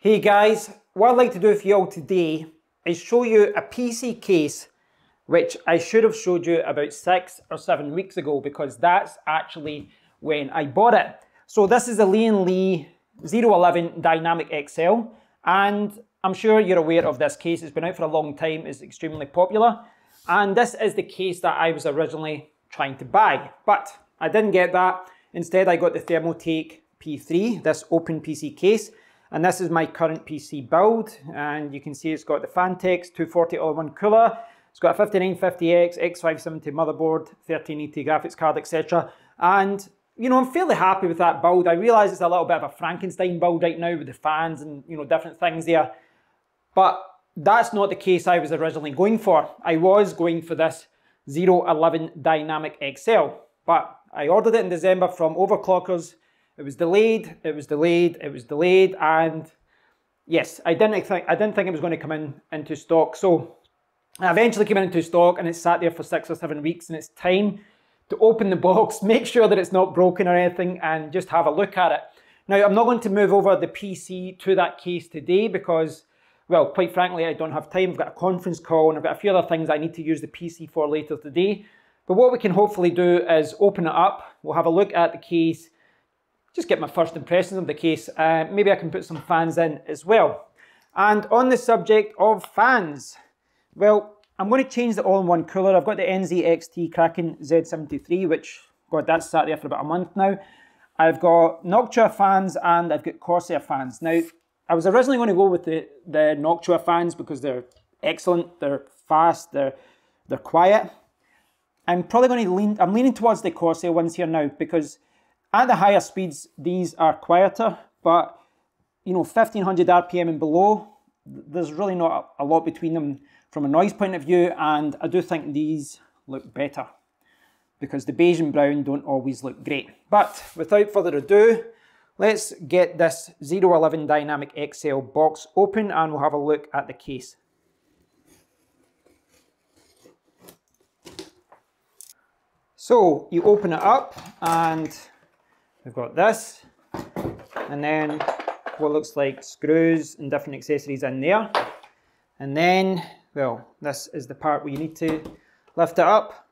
Hey guys, what I'd like to do for you all today is show you a PC case which I should have showed you about 6 or 7 weeks ago because that's actually when I bought it. So this is a Lian 011 Dynamic XL, and I'm sure you're aware of this case. It's been out for a long time, it's extremely popular, and this is the case that I was originally trying to buy, but I didn't get that. Instead I got the Thermotake P3, this open PC case. And this is my current PC build, and you can see it's got the Fantex 240 all-in-one cooler, it's got a 5950X, X570 motherboard, 1380 graphics card, etc. And, you know, I'm fairly happy with that build. I realise it's a little bit of a Frankenstein build right now with the fans and, you know, different things there. But that's not the case I was originally going for. I was going for this 011 Dynamic XL, but I ordered it in December from Overclockers. It was delayed, it was delayed, it was delayed, and yes, I didn't think it was going to come into stock. So I eventually came into stock and it sat there for 6 or 7 weeks, and it's time to open the box, make sure that it's not broken or anything, and just have a look at it. Now, I'm not going to move over the PC to that case today because, well, quite frankly, I don't have time. I've got a conference call and I've got a few other things I need to use the PC for later today. But what we can hopefully do is open it up. We'll have a look at the case, just get my first impressions of the case. Maybe I can put some fans in as well. And on the subject of fans, well, I'm going to change the all-in-one cooler. I've got the NZXT Kraken Z73, which, God, that's sat there for about a month now. I've got Noctua fans and I've got Corsair fans. Now, I was originally going to go with the Noctua fans because they're excellent, they're fast, they're quiet. I'm probably going to I'm leaning towards the Corsair ones here now because at the higher speeds, these are quieter, but, you know, 1500 RPM and below, there's really not a lot between them from a noise point of view, and I do think these look better because the beige and brown don't always look great. But without further ado, let's get this 011 Dynamic XL box open and we'll have a look at the case. So you open it up and we've got this, and then what looks like screws and different accessories in there. And then, well, this is the part where you need to lift it up.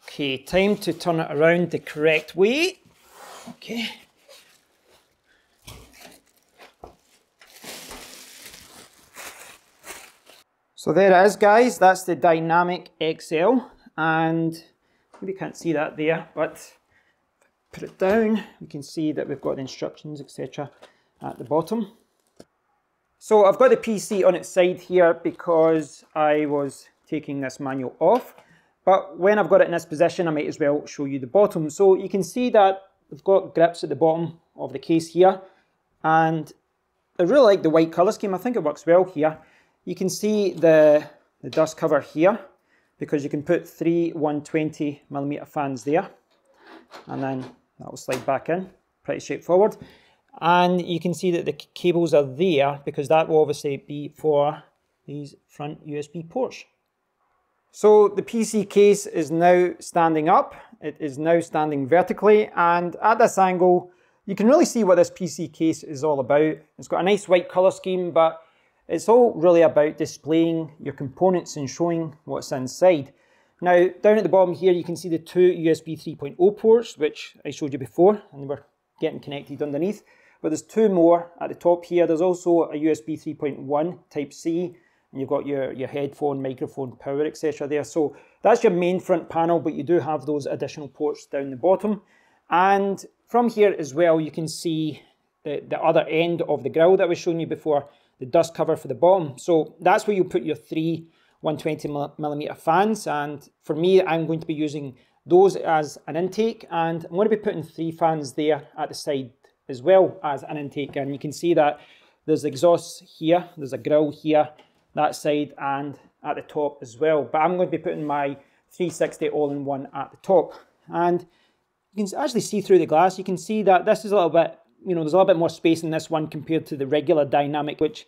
Okay, time to turn it around the correct way. Okay. So there it is, guys, that's the Dynamic XL. And maybe you can't see that there, but put it down, you can see that we've got the instructions, etc. at the bottom. So I've got the PC on its side here because I was taking this manual off, but when I've got it in this position, I might as well show you the bottom. So you can see that we've got grips at the bottom of the case here, and I really like the white colour scheme. I think it works well here. You can see the dust cover here, because you can put 3 120mm fans there, and then that will slide back in, pretty straightforward. And you can see that the cables are there because that will obviously be for these front USB ports. So the PC case is now standing up, it is now standing vertically, and at this angle you can really see what this PC case is all about. It's got a nice white colour scheme, but it's all really about displaying your components and showing what's inside. Now, down at the bottom here, you can see the 2 USB 3.0 ports, which I showed you before, and they were getting connected underneath. But there's 2 more at the top here. There's also a USB 3.1 Type-C, and you've got your headphone, microphone, power, etc. there. So that's your main front panel, but you do have those additional ports down the bottom. And from here as well, you can see the other end of the grille that I was showing you before, the dust cover for the bottom. So that's where you put your 3 120mm fans, and for me, I'm going to be using those as an intake, and I'm going to be putting 3 fans there at the side as well as an intake. And you can see that there's exhausts here, there's a grille here, that side, and at the top as well. But I'm going to be putting my 360 all-in-one at the top. And you can actually see through the glass, you can see that this is a little bit, you know, there's a little bit more space in this one compared to the regular Dynamic, which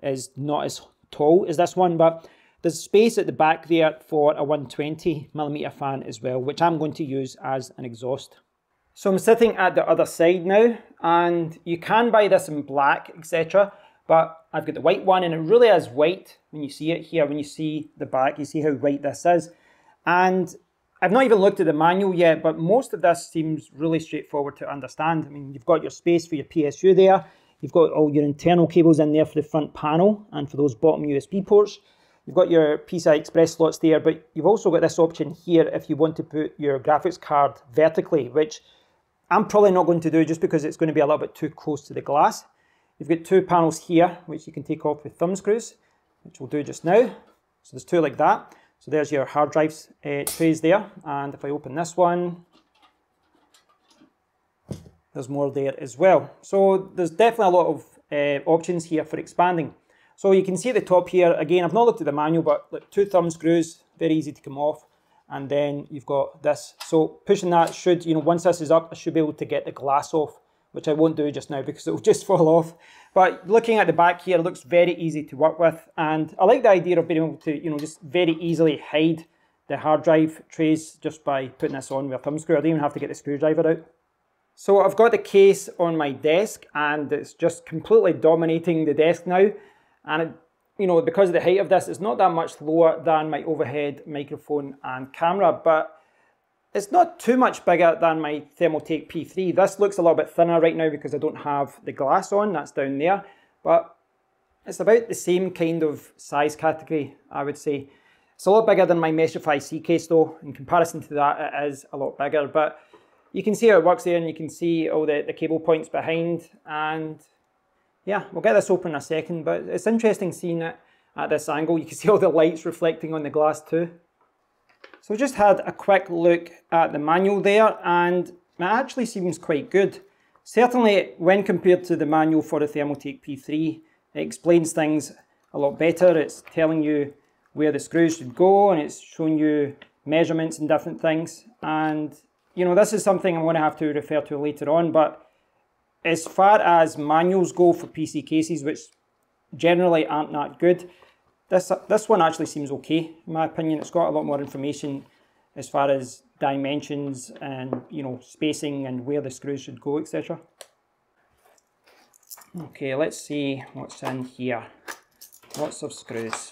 is not as tall as this one, but there's space at the back there for a 120mm fan as well, which I'm going to use as an exhaust. So I'm sitting at the other side now, and you can buy this in black, etc. But I've got the white one, and it really is white when you see it here. When you see the back, you see how white this is. And I've not even looked at the manual yet, but most of this seems really straightforward to understand. I mean, you've got your space for your PSU there. You've got all your internal cables in there for the front panel and for those bottom USB ports. You've got your PCI Express slots there, but you've also got this option here if you want to put your graphics card vertically, which I'm probably not going to do just because it's going to be a little bit too close to the glass. You've got two panels here, which you can take off with thumb screws, which we'll do just now. So there's two like that. So there's your hard drives trays there. And if I open this one, there's more there as well. So there's definitely a lot of options here for expanding. So you can see at the top here, again, I've not looked at the manual, but look, two thumb screws, very easy to come off. And then you've got this. So pushing that should, once this is up, I should be able to get the glass off, which I won't do just now because it will just fall off. But looking at the back here, it looks very easy to work with. And I like the idea of being able to, just very easily hide the hard drive trays just by putting this on with a thumb screw. I don't even have to get the screwdriver out. So I've got the case on my desk, and it's just completely dominating the desk now. And because of the height of this, it's not that much lower than my overhead microphone and camera, but it's not too much bigger than my Thermaltake P3. This looks a little bit thinner right now because I don't have the glass on, that's down there, but it's about the same kind of size category, I would say. It's a lot bigger than my Meshify C case though. In comparison to that, it is a lot bigger, but you can see how it works there, and you can see all the cable points behind. And yeah, we'll get this open in a second, but it's interesting seeing it at this angle. You can see all the lights reflecting on the glass too. So I just had a quick look at the manual there, and it actually seems quite good. Certainly when compared to the manual for the Thermaltake P3, it explains things a lot better. It's telling you where the screws should go, and it's showing you measurements and different things. And this is something I'm going to have to refer to later on, but as far as manuals go for PC cases, which generally aren't that good, this one actually seems okay, in my opinion. It's got a lot more information as far as dimensions and, spacing and where the screws should go, etc. Okay, let's see what's in here. Lots of screws.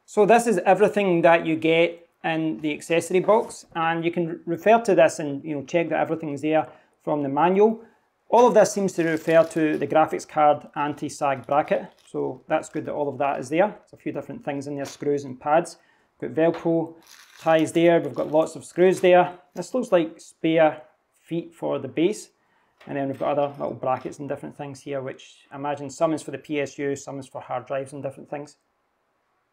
So this is everything that you get in the accessory box, and you can refer to this and check that everything's there from the manual. All of this seems to refer to the graphics card anti-sag bracket, so that's good that all of that is there. There's a few different things in there, screws and pads. We've got Velcro ties there, we've got lots of screws there. This looks like spare feet for the base, and then we've got other little brackets and different things here, which I imagine some is for the PSU, some is for hard drives and different things.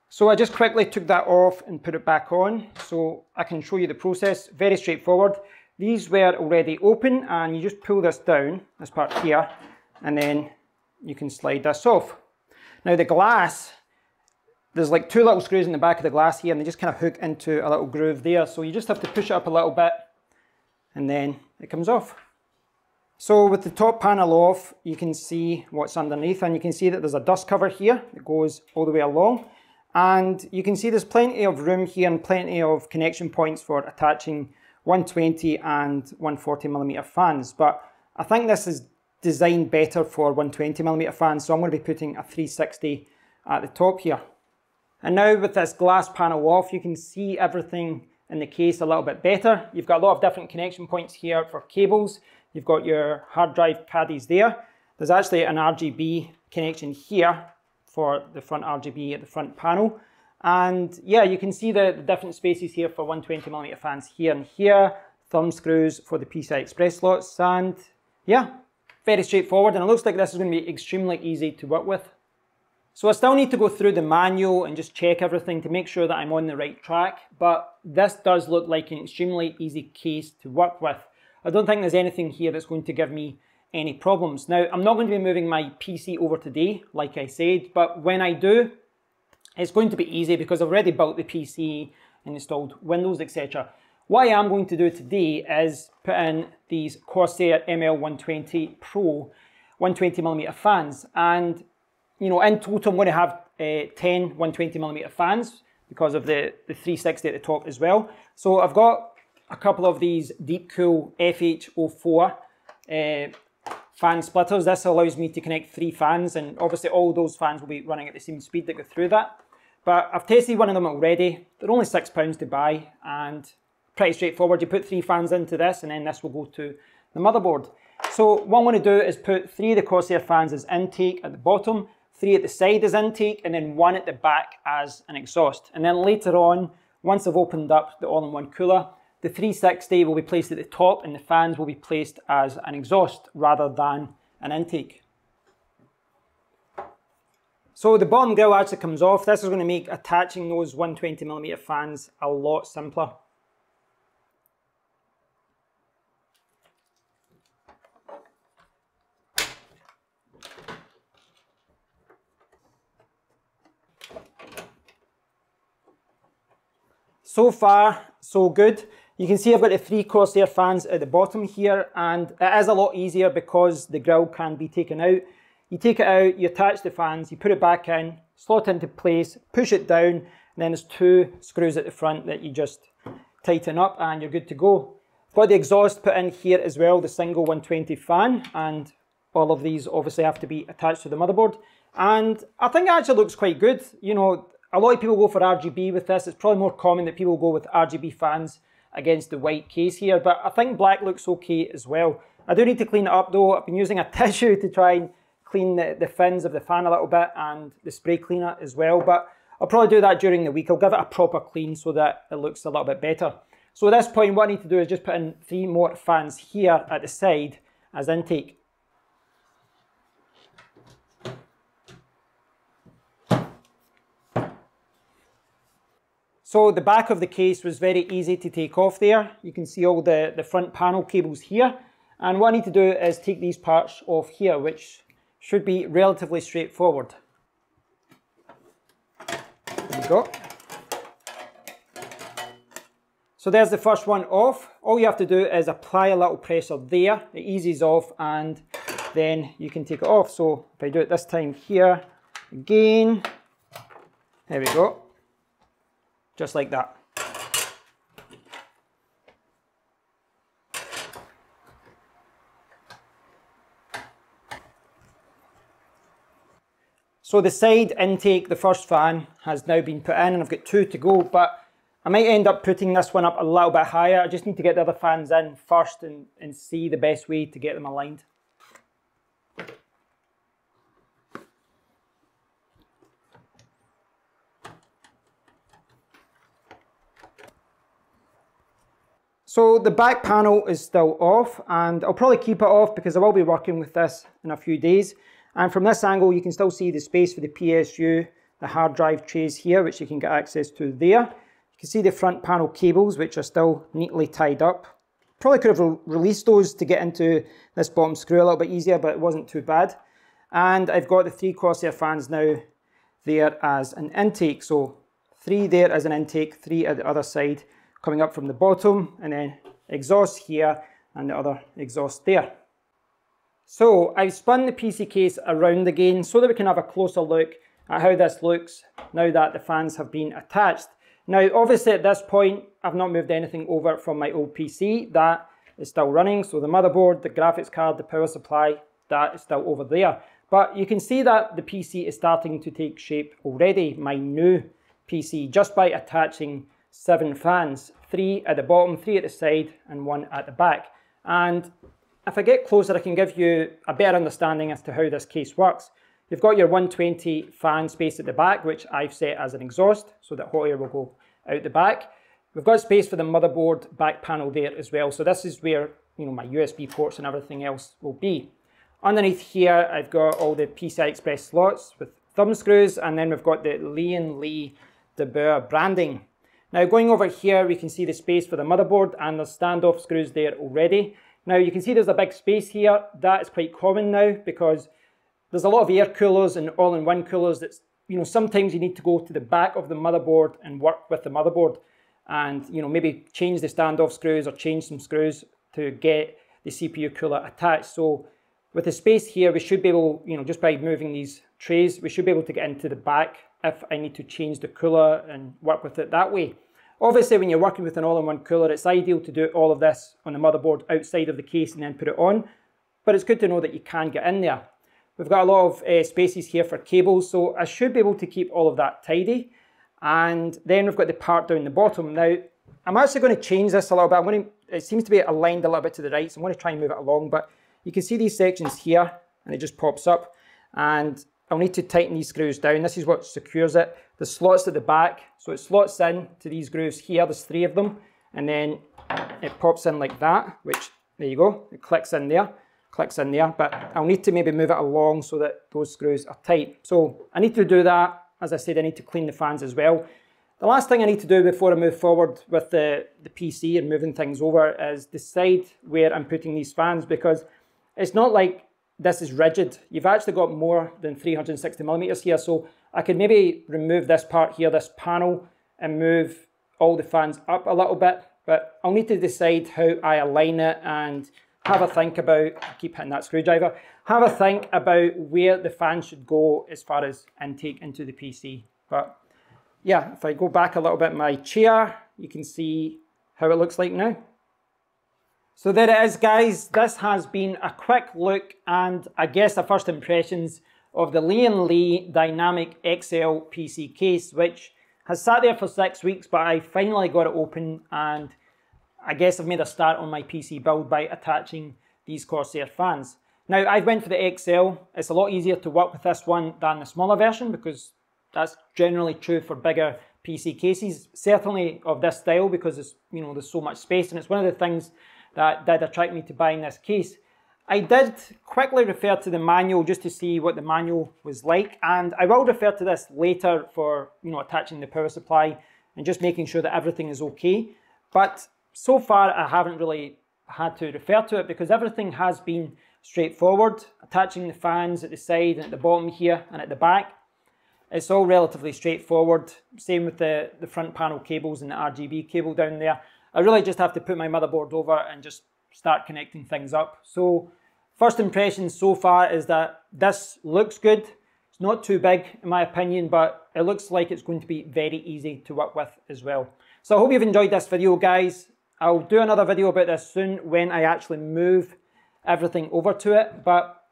So I just quickly took that off and put it back on so I can show you the process. Very straightforward. These were already open, and you just pull this down, this part here, and then you can slide this off. Now the glass, there's like two little screws in the back of the glass here, and they just kind of hook into a little groove there. So you just have to push it up a little bit, and then it comes off. So with the top panel off, you can see what's underneath, and you can see that there's a dust cover here that goes all the way along. And you can see there's plenty of room here and plenty of connection points for attaching 120 and 140mm fans. But I think this is designed better for 120mm fans, so I'm going to be putting a 360 at the top here. And now with this glass panel off, you can see everything in the case a little bit better. You've got a lot of different connection points here for cables. You've got your hard drive caddies there. There's actually an RGB connection here for the front RGB at the front panel. And yeah, you can see the different spaces here for 120mm fans here and here, thumb screws for the PCI Express slots, and yeah, very straightforward, and it looks like this is going to be extremely easy to work with. So I still need to go through the manual and just check everything to make sure that I'm on the right track, but this does look like an extremely easy case to work with. I don't think there's anything here that's going to give me any problems. Now, I'm not going to be moving my PC over today, like I said, but when I do, it's going to be easy because I've already built the PC and installed Windows, etc. What I am going to do today is put in these Corsair ML120 Pro 120mm fans, and in total I'm going to have 10 120mm fans, because of the 360 at the top as well. So I've got a couple of these Deep Cool FH04 fan splitters. This allows me to connect 3 fans, and obviously all those fans will be running at the same speed that go through that. But I've tested one of them already. They're only £6 to buy and pretty straightforward. You put 3 fans into this and then this will go to the motherboard. So what I'm going to do is put 3 of the Corsair fans as intake at the bottom, 3 at the side as intake, and then 1 at the back as an exhaust. And then later on, once I've opened up the all-in-one cooler, the 360 will be placed at the top and the fans will be placed as an exhaust rather than an intake. So the bottom grill actually comes off. This is going to make attaching those 120mm fans a lot simpler. So far, so good. You can see I've got the 3 Corsair fans at the bottom here, and it is a lot easier because the grill can be taken out. You take it out, you attach the fans, you put it back in, slot into place, push it down, and then there's 2 screws at the front that you just tighten up and you're good to go. Got the exhaust put in here as well, the single 120 fan, and all of these obviously have to be attached to the motherboard. And I think it actually looks quite good. You know, a lot of people go for RGB with this. It's probably more common that people go with RGB fans against the white case here, but I think black looks okay as well. I do need to clean it up though. I've been using a tissue to try and clean the fins of the fan a little bit and the spray cleaner as well, but I'll probably do that during the week. I'll give it a proper clean so that it looks a little bit better. So at this point, what I need to do is just put in 3 more fans here at the side as intake. So the back of the case was very easy to take off there. You can see all the front panel cables here. And what I need to do is take these parts off here, which should be relatively straightforward. There we go. So there's the first one off. All you have to do is apply a little pressure there. It eases off and then you can take it off. So if I do it this time here, again, there we go. Just like that. So the side intake, the first fan, has now been put in and I've got 2 to go, but I might end up putting this one up a little bit higher. I just need to get the other fans in first and see the best way to get them aligned. So the back panel is still off and I'll probably keep it off because I will be working with this in a few days. And from this angle you can still see the space for the PSU, the hard drive trays here, which you can get access to there. You can see the front panel cables, which are still neatly tied up. Probably could have released those to get into this bottom screw a little bit easier, but it wasn't too bad. And I've got the 3 Corsair fans now there as an intake. So 3 there as an intake, 3 at the other side, coming up from the bottom, and then exhaust here and the other exhaust there. So I've spun the PC case around again so that we can have a closer look at how this looks now that the fans have been attached. Now obviously at this point I've not moved anything over from my old PC. That is still running, so the motherboard, the graphics card, the power supply, that is still over there. But you can see that the PC is starting to take shape already, my new PC, just by attaching 7 fans, 3 at the bottom, 3 at the side and 1 at the back. And if I get closer I can give you a better understanding as to how this case works. You've got your 120 fan space at the back, which I've set as an exhaust so that hot air will go out the back. We've got space for the motherboard back panel there as well, so this is where, you know, my USB ports and everything else will be. Underneath here I've got all the PCI Express slots with thumb screws, and then we've got the Lian Lee de Boer branding. Now going over here we can see the space for the motherboard and the standoff screws there already. Now you can see there's a big space here. That is quite common now because there's a lot of air coolers and all-in-one coolers that's, you know, sometimes you need to go to the back of the motherboard and work with the motherboard and, you know, maybe change the standoff screws or change some screws to get the CPU cooler attached. So with the space here we should be able, you know, just by moving these trays, we should be able to get into the back if I need to change the cooler and work with it that way. Obviously, when you're working with an all-in-one cooler, it's ideal to do all of this on the motherboard outside of the case and then put it on, but it's good to know that you can get in there. We've got a lot of spaces here for cables, so I should be able to keep all of that tidy. And then we've got the part down the bottom. Now, I'm actually going to change this a little bit. It seems to be aligned a little bit to the right, so I'm going to try and move it along, but you can see these sections here, and it just pops up, and I'll need to tighten these screws down. This is what secures it. The slots at the back, so it slots in to these grooves here. There's 3 of them, and then it pops in like that, which, there you go, it clicks in there, but I'll need to maybe move it along so that those screws are tight. So I need to do that. As I said, I need to clean the fans as well. The last thing I need to do before I move forward with the PC and moving things over is decide where I'm putting these fans, because it's not like this is rigid. You've actually got more than 360 millimeters here, so I could maybe remove this part here, this panel, and move all the fans up a little bit, but I'll need to decide how I align it and have a think about, I keep hitting that screwdriver, have a think about where the fan should go as far as intake into the PC. But yeah, if I go back a little bit in my chair, you can see how it looks like now. So there it is, guys. This has been a quick look and I guess the first impressions of the Lian Li Dynamic XL PC case, which has sat there for 6 weeks, but I finally got it open and I guess I've made a start on my PC build by attaching these Corsair fans. Now, I went for the XL. It's a lot easier to work with this one than the smaller version because that's generally true for bigger PC cases, certainly of this style, because it's, you know, there's so much space, and it's one of the things that did attract me to buying this case. I did quickly refer to the manual just to see what the manual was like, and I will refer to this later for, you know, attaching the power supply and just making sure that everything is okay. But so far I haven't really had to refer to it because everything has been straightforward. Attaching the fans at the side and at the bottom here and at the back, it's all relatively straightforward. Same with the front panel cables and the RGB cable down there. I really just have to put my motherboard over and just start connecting things up. So first impressions so far is that this looks good. It's not too big in my opinion, but it looks like it's going to be very easy to work with as well. So I hope you've enjoyed this video, guys. I'll do another video about this soon when I actually move everything over to it, but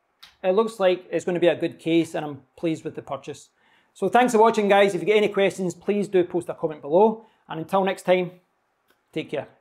it looks like it's going to be a good case and I'm pleased with the purchase. So thanks for watching, guys. If you get any questions, please do post a comment below. And until next time, take care.